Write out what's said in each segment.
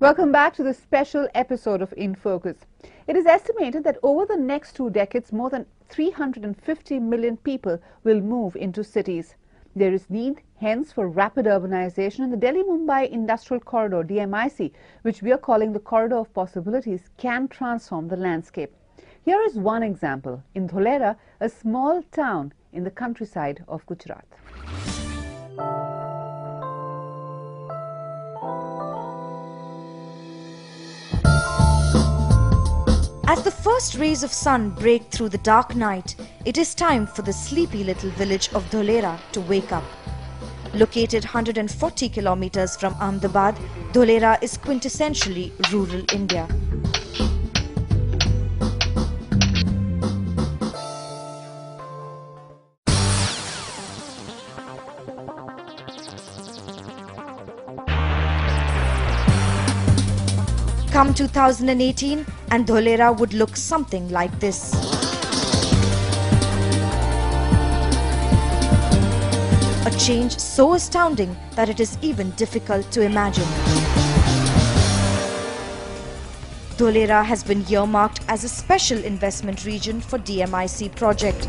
Welcome back to this special episode of In Focus. It is estimated that over the next 2 decades, more than 350 million people will move into cities. There is need, hence, for rapid urbanization, and the Delhi-Mumbai Industrial Corridor, DMIC, which we are calling the Corridor of Possibilities, can transform the landscape. Here is one example in Dholera, a small town in the countryside of Gujarat. As the first rays of sun break through the dark night, it is time for the sleepy little village of Dholera to wake up. Located 140 kilometers from Ahmedabad, Dholera is quintessentially rural India. Come 2018 and Dholera would look something like this. A change so astounding that it is even difficult to imagine. Dholera has been earmarked as a special investment region for DMIC project.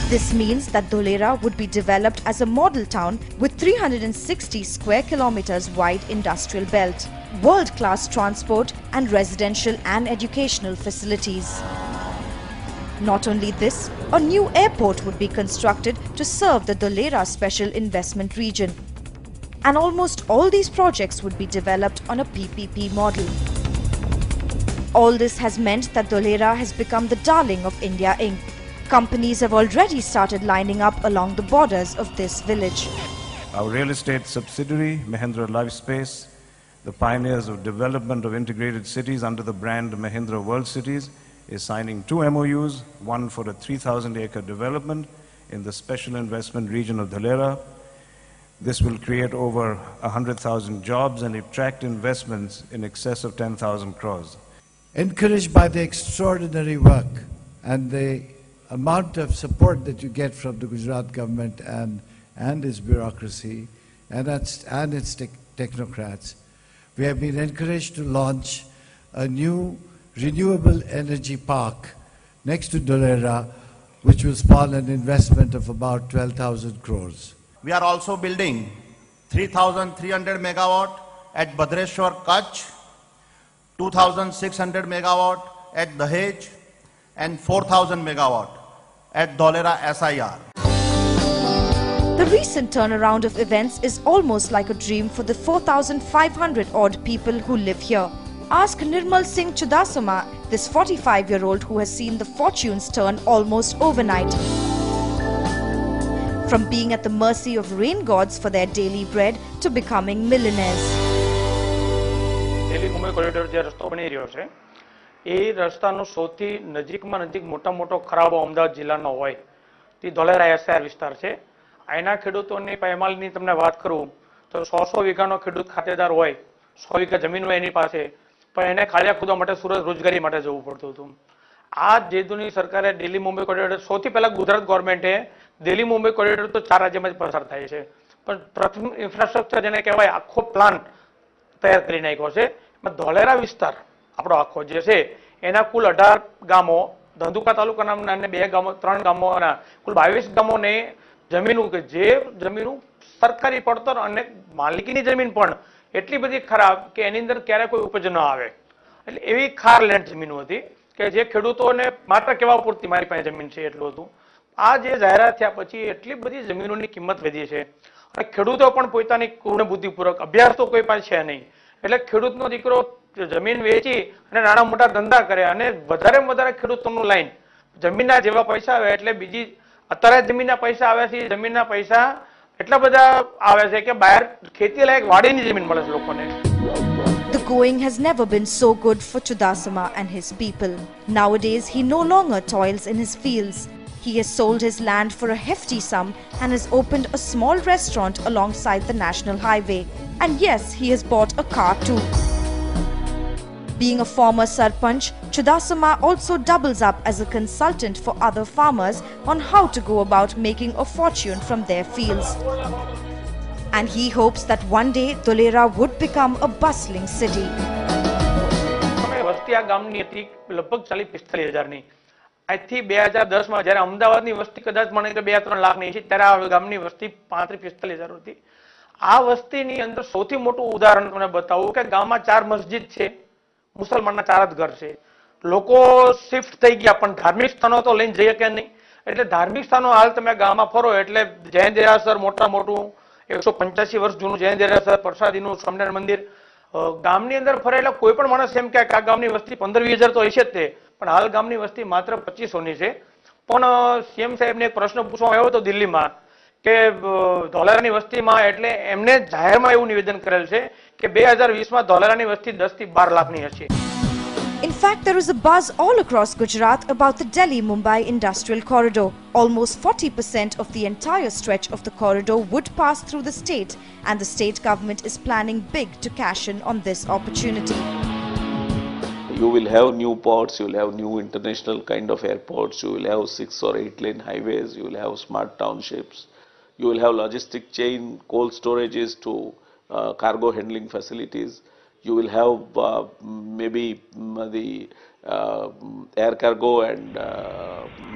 This means that Dholera would be developed as a model town with 360 square kilometers wide industrial belt, world-class transport and residential and educational facilities. Not only this, a new airport would be constructed to serve the Dholera Special Investment Region. And almost all these projects would be developed on a PPP model. All this has meant that Dholera has become the darling of India Inc. Companies have already started lining up along the borders of this village. Our real estate subsidiary, Mahindra Lifespace, the pioneers of development of integrated cities under the brand Mahindra World Cities, is signing 2 MOUs, one for a 3,000-acre development in the special investment region of Dholera. This will create over 100,000 jobs and attract investments in excess of 10,000 crores. Encouraged by the extraordinary work and the amount of support that you get from the Gujarat government and its bureaucracy and its technocrats, we have been encouraged to launch a new renewable energy park next to Dholera, which will spawn an investment of about 12,000 crores. We are also building 3,300 megawatt at Bhadreshwar, Kutch, 2,600 megawatt at Dahej, and 4,000 megawatt at Dholera SIR. The recent turnaround of events is almost like a dream for the 4,500 odd people who live here. Ask Nirmal Singh Chudasama, this 45-year-old who has seen the fortunes turn almost overnight. From being at the mercy of rain gods for their daily bread to becoming millionaires. Delhi-Mumbai corridor જે રસ્તો બની રહ્યો છે એ રસ્તાનો સૌથી નજીકમાં નજીક મોટો ખરાબો અમદાવાદ જિલ્લાનો હોય તે ધોલેરા એસઆર વિસ્તાર છે. આના ખેડૂતોની પાયમાલની તમને વાત કરું તો 100 વીઘાનો ખેડૂત ખાતેદાર હોય, 100 વીઘા જમીન હોય એની પાસે, પણ એને ખાડિયા ખોદવા માટે સુરત રોજગારી માટે જવું પડતું હતું. આ જેદુની સરકારે દિલ્હી મુંબઈ કોરિડોર, સૌથી પહેલા ગુજરાત ગવર્મેન્ટે દિલ્હી મુંબઈ કોરિડોર તો 4 રાજ્યમાં જ પસાર થાય છે, પણ પ્રથમ ઇન્ફ્રાસ્ટ્રક્ચર જેને કહેવાય આખો પ્લાન તૈયાર કરી નાખ્યો છે. ધોલેરા વિસ્તાર આપણો આખો જે છે એના કુલ 18 ગામો, ધંધુકા તાલુકાના અને 2 ગામો, 3 ગામોના કુલ 22 ગામોને જમીનો કે જે જમીનો સરકારી પડતર અને માલિકીની જમીન પણ એટલી બધી ખરાબ કે એની અંદર ક્યારે કોઈ ઉપજ ન આવે, એટલે એવી ખાર લેન્ડ જમીનો હતી કે જે ખેડૂતોને માત્ર કહેવા પૂરતી મારી પાસે જમીન છે એટલું હતું. આ જે જાહેરાત થયા પછી એટલી બધી જમીનોની કિંમત વધી છે અને ખેડૂતો પણ પોતાની પૂર્ણ બુદ્ધિપૂર્વક, અભ્યાસ તો કોઈ પાસે છે નહીં, એટલે ખેડૂતનો દીકરો જમીન વેચી અને નાના મોટા ધંધા કરે અને વધારેમાં વધારે ખેડૂતોનું લાઈન જમીનના જેવા પૈસા આવે એટલે બીજી અત્યારે જમીનના પૈસા આવે છે, જમીનના પૈસા એટલા બધા આવે છે કે બહાર ખેતી લાયક વાડીની જમીન મળે છે લોકોને. The going has never been so good for Chudasama and his people. Nowadays, he no longer toils in his fields. He has sold his land for a hefty sum and has opened a small restaurant alongside the national highway. And yes, he has bought a car too. Being a former Sarpanch, Chudasama also doubles up as a consultant for other farmers on how to go about making a fortune from their fields. and he hopes that one day Dholera would become a bustling city. વસ્તી આ ગામની હતી લગભગ 40-45,000ની. આજથી 2010માં જ્યારે અમદાવાદની વસ્તી કદાચ મને 2-3 લાખની છે ત્યારે આ ગામની વસ્તી 35-45,000 હતી. આ વસ્તીની અંદર સૌથી મોટું ઉદાહરણ તમને બતાવું કે ગામમાં 4 મસ્જિદ છે, મુસલમાનના 4 જ ઘર છે. લોકો શિફ્ટ થઈ ગયા પણ ધાર્મિક સ્થાનો તો લઈને જઈએ કે નહીં. એટલે ધાર્મિક સ્થાનો હાલ તમે ગામમાં ફરો એટલે જૈન દેરાસર મોટું 185 વર્ષ જૂનું જૈન દેરાસર, પ્રસાદીનું સ્વામિનારાયણ મંદિર, ગામની અંદર ફરે એટલે કોઈ પણ માણસ એમ કે આ ગામની વસ્તી 15-20 તો હશે જ તે, પણ હાલ ગામની વસ્તી માત્ર 2500ની છે. પણ સીએમ સાહેબને એક પ્રશ્ન પૂછવામાં આવ્યો હતો દિલ્હીમાં કે ધોલેરાની વસ્તીમાં, એટલે એમને જાહેરમાં એવું નિવેદન કરેલ છે કે 2020માં ધોલેરાની વસ્તી 10 થી 12 લાખની હશે. In fact, there is a buzz all across Gujarat about the Delhi-Mumbai Industrial Corridor. Almost 40% of the entire stretch of the corridor would pass through the state, and the state government is planning big to cash in on this opportunity. You will have new ports, you will have new international kind of airports, you will have 6 or 8 lane highways, you will have smart townships, you will have logistic chain, cold storages to cargo handling facilities. You will have maybe the air cargo and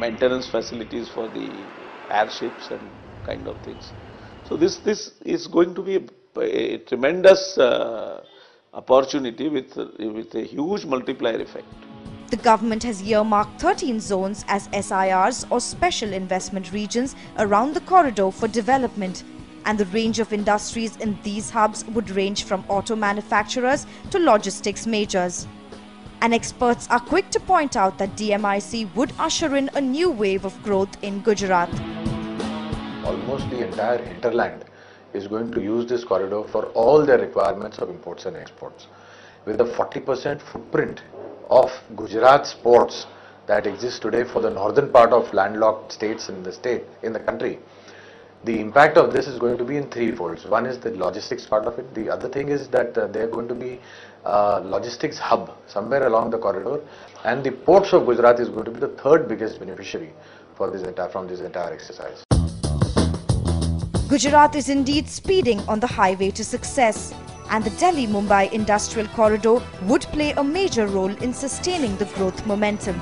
maintenance facilities for the airships and kind of things. So this is going to be a tremendous opportunity with a huge multiplier effect. The government has earmarked 13 zones as SIRs or special investment regions around the corridor for development. And the range of industries in these hubs would range from auto manufacturers to logistics majors. And experts are quick to point out that DMIC would usher in a new wave of growth in Gujarat. Almost the entire hinterland is going to use this corridor for all their requirements of imports and exports. With a 40% footprint of Gujarat's ports that exist today for the northern part of landlocked states in the country, the impact of this is going to be in 3 folds. One is the logistics part of it. The other thing is that they are going to be a logistics hub somewhere along the corridor, and the ports of Gujarat is going to be the 3rd biggest beneficiary from this entire exercise. Gujarat is indeed speeding on the highway to success, and the Delhi-Mumbai Industrial Corridor would play a major role in sustaining the growth momentum.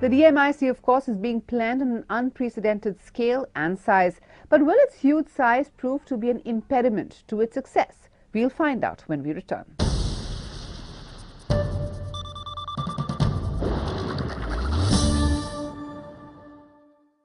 The DMIC, of course, is being planned on an unprecedented scale and size. But will its huge size prove to be an impediment to its success? We'll find out when we return.